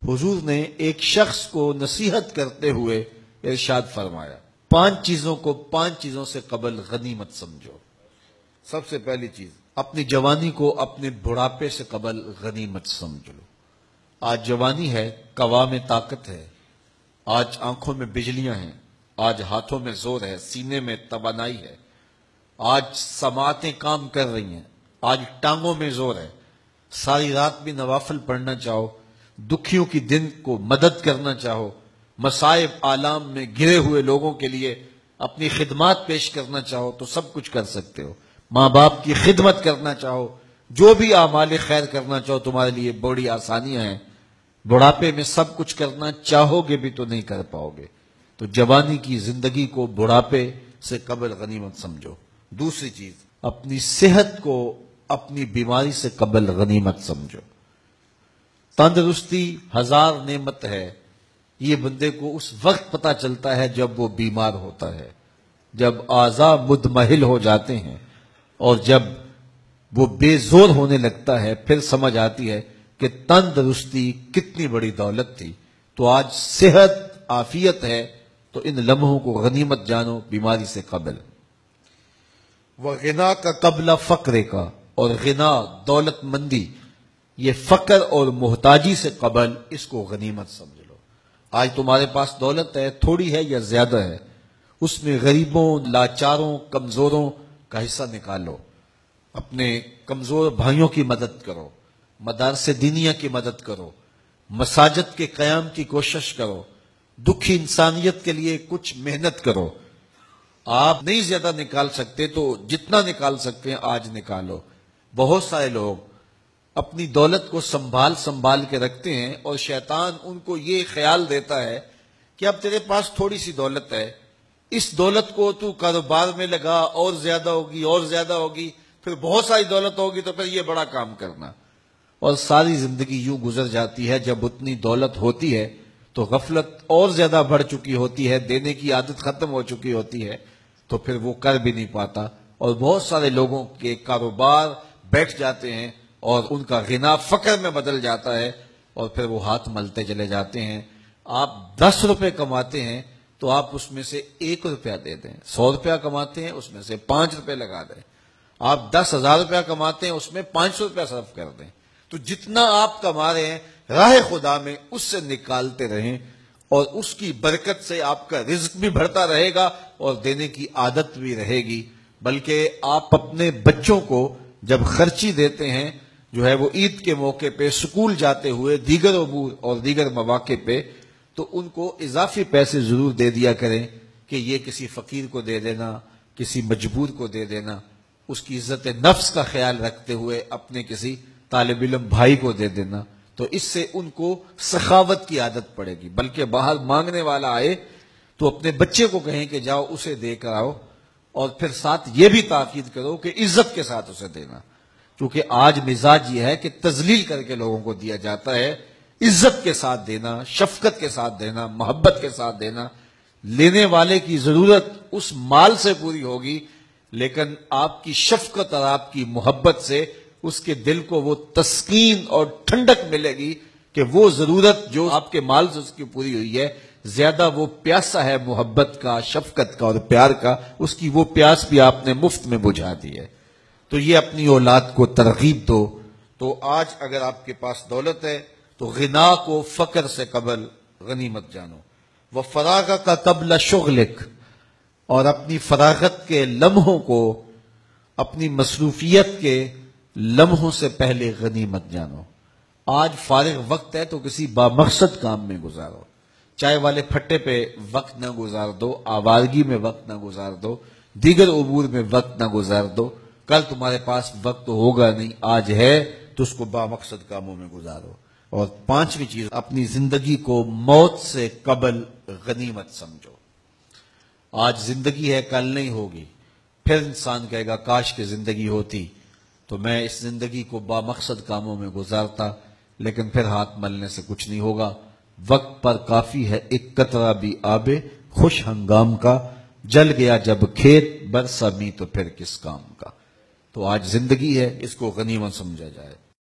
حضور نے ایک شخص کو نصیحت کرتے ہوئے ارشاد فرمایا، 5 چیزوں کو 5 چیزوں سے قبل غنیمت سمجھو۔ سب سے پہلی چیز، اپنی جوانی کو اپنے بڑھاپے سے قبل غنیمت سمجھ لو۔ آج جوانی ہے، قوا میں طاقت ہے، آج آنکھوں میں بجلیاں ہیں، آج ہاتھوں میں زور ہے، سینے میں توانائی ہے، آج سماعتیں کام کر رہی ہیں، آج ٹانگوں میں زور ہے، ساری رات بھی نوافل پڑھنا چاہو، دکھیوں کی دن کو مدد کرنا چاہو، مصائب آلام میں گرے ہوئے لوگوں کے لیے اپنی خدمات پیش کرنا چاہو تو سب کچھ کر سکتے ہو۔ ماں باپ کی خدمت کرنا چاہو، جو بھی اعمال خیر کرنا چاہو، تمہارے لیے بڑی آسانیاں ہیں۔ بڑھاپے میں سب کچھ کرنا چاہو گے بھی تو نہیں کر پاؤ گے، تو جوانی کی زندگی کو بڑھاپے سے قبل غنیمت سمجھو۔ دوسری چیز، اپنی صحت کو اپنی بیماری سے قبل غنیمت سمجھو۔ تندرستی 1000 نعمت ہے، یہ بندے کو اس وقت پتہ چلتا ہے جب وہ بیمار ہوتا ہے، جب اعضاء مدمحل ہو جاتے ہیں اور جب وہ بے زور ہونے لگتا ہے، پھر سمجھ آتی ہے کہ تندرستی کتنی بڑی دولت تھی۔ تو آج صحت عافیت ہے تو ان لمحوں کو غنیمت جانو بیماری سے قبل۔ وغنا کا قبل فقر کا، اور غنا دولت مندی یہ فقر اور محتاجی سے قبل اس کو غنیمت سمجھ لو۔ آج تمہارے پاس دولت ہے، تھوڑی ہے یا زیادہ ہے، اس میں غریبوں، لاچاروں، کمزوروں کا حصہ نکالو، اپنے کمزور بھائیوں کی مدد کرو، مدارس دینیہ کی مدد کرو، مساجد کے قیام کی کوشش کرو، دکھی انسانیت کے لیے کچھ محنت کرو۔ آپ نہیں زیادہ نکال سکتے تو جتنا نکال سکتے ہیں آج نکالو۔ بہت سارے لوگ اپنی دولت کو سنبھال کے رکھتے ہیں اور شیطان ان کو یہ خیال دیتا ہے کہ اب تیرے پاس تھوڑی سی دولت ہے، اس دولت کو تو کاروبار میں لگا، اور زیادہ ہوگی اور زیادہ ہوگی، پھر بہت ساری دولت ہوگی تو پھر یہ بڑا کام کرنا۔ اور ساری زندگی یوں گزر جاتی ہے، جب اتنی دولت ہوتی ہے تو غفلت اور زیادہ بڑھ چکی ہوتی ہے، دینے کی عادت ختم ہو چکی ہوتی ہے، تو پھر وہ کر بھی نہیں پاتا، اور بہت سارے لوگوں کے کاروبار بیٹھ جاتے ہیں اور ان کا غنا فقر میں بدل جاتا ہے، اور پھر وہ ہاتھ ملتے چلے جاتے ہیں۔ آپ 10 روپے کماتے ہیں تو آپ اس میں سے 1 روپیہ دے دیں، 100 روپیہ کماتے ہیں اس میں سے 5 روپے لگا دیں، آپ 10,000 روپیہ کماتے ہیں اس میں 500 روپیہ صرف کر دیں۔ تو جتنا آپ کما رہے ہیں راہ خدا میں اس سے نکالتے رہیں، اور اس کی برکت سے آپ کا رزق بھی بڑھتا رہے گا اور دینے کی عادت بھی رہے گی۔ بلکہ آپ اپنے بچوں کو جب خرچی دیتے ہیں، جو ہے وہ عید کے موقع پہ، سکول جاتے ہوئے، دیگر امور اور دیگر مواقع پہ، تو ان کو اضافی پیسے ضرور دے دیا کریں کہ یہ کسی فقیر کو دے دینا، کسی مجبور کو دے دینا، اس کی عزت نفس کا خیال رکھتے ہوئے اپنے کسی طالب علم بھائی کو دے دینا، تو اس سے ان کو سخاوت کی عادت پڑے گی۔ بلکہ باہر مانگنے والا آئے تو اپنے بچے کو کہیں کہ جاؤ اسے دے کر آؤ، اور پھر ساتھ یہ بھی تاکید کرو کہ عزت کے ساتھ اسے دینا، کیونکہ آج مزاج یہ ہے کہ تذلیل کر کے لوگوں کو دیا جاتا ہے۔ عزت کے ساتھ دینا، شفقت کے ساتھ دینا، محبت کے ساتھ دینا، لینے والے کی ضرورت اس مال سے پوری ہوگی، لیکن آپ کی شفقت اور آپ کی محبت سے اس کے دل کو وہ تسکین اور ٹھنڈک ملے گی کہ وہ ضرورت جو آپ کے مال سے اس کی پوری ہوئی ہے، زیادہ وہ پیاسا ہے محبت کا، شفقت کا اور پیار کا، اس کی وہ پیاس بھی آپ نے مفت میں بجھا دی ہے۔ تو یہ اپنی اولاد کو ترغیب دو۔ تو آج اگر آپ کے پاس دولت ہے تو غنا کو فقر سے قبل غنیمت جانو۔ وفراغ کا قبل شغلک، اور اپنی فراغت کے لمحوں کو اپنی مصروفیت کے لمحوں سے پہلے غنیمت جانو۔ آج فارغ وقت ہے تو کسی بامقصد کام میں گزارو، چائے والے پھٹے پہ وقت نہ گزار دو، آوارگی میں وقت نہ گزار دو، دیگر امور میں وقت نہ گزار دو۔ کل تمہارے پاس وقت ہوگا نہیں، آج ہے تو اس کو بامقصد کاموں میں گزارو۔ اور 5ویں چیز، اپنی زندگی کو موت سے قبل غنیمت سمجھو۔ آج زندگی ہے، کل نہیں ہوگی، پھر انسان کہے گا کاش کہ زندگی ہوتی تو میں اس زندگی کو بامقصد کاموں میں گزارتا، لیکن پھر ہاتھ ملنے سے کچھ نہیں ہوگا۔ وقت پر کافی ہے ایک قطرہ بھی آبے خوش ہنگام کا، جل گیا جب کھیت برسا می تو پھر کس کام کا۔ تو آج زندگی ہے، اس کو غنیمت سمجھا جائے۔